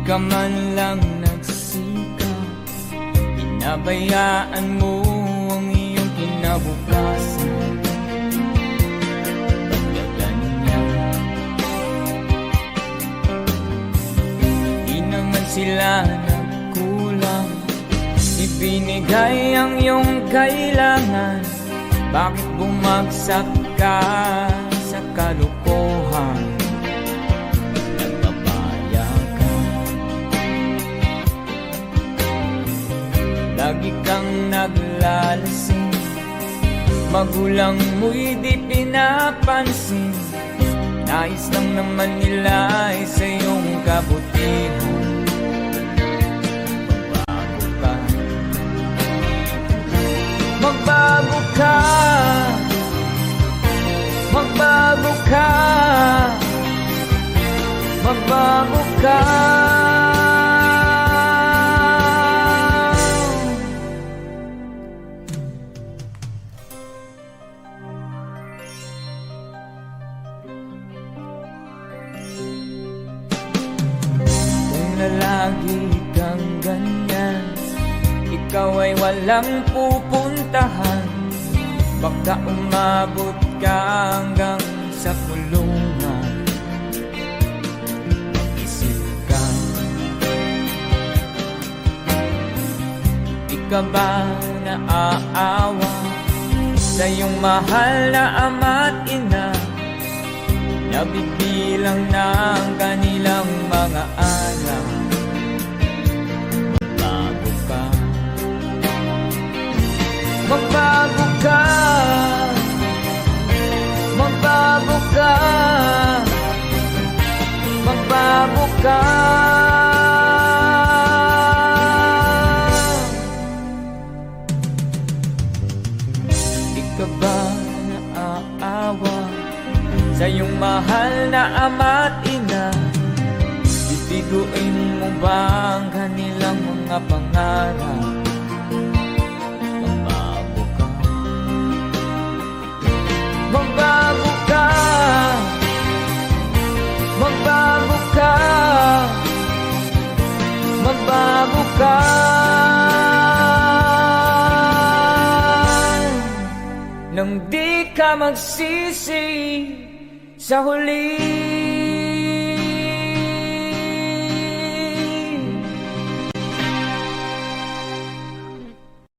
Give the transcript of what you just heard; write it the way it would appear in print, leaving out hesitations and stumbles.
ka man lang nagsikap, pinabayaan mo ang iyong kinabukasan. Pagkaganyan, di naman sila nagkulang, ibinigay ang iyong kailangan. Bakit bumagsak ka sa kalokohan? Nagpapaya ka, lagi kang naglalasing, magulang mo'y di pinapansin. Nais lang naman nila ay sa iyong kabutihan. Magbago ka, magbago ka, magbago ka. Kung lalagi kang ganyan, ikaw ay walang pupuntahan. Baka umabot ka hanggang sa kulungan. Mag-isip ka, di ka ba naaawa sa iyong mahal na ama't ina? Nabibilang na ang kanilang mga araw. Magbago ka, magbago ka, magbago ka. Di ka ba naaawa sa iyong mahal na ama't ina? Bibiguin mo ba ang kanilang mga pangarap? Magbago ka, magbago ka, magbago ka. Nang di ka magsisi sa huli.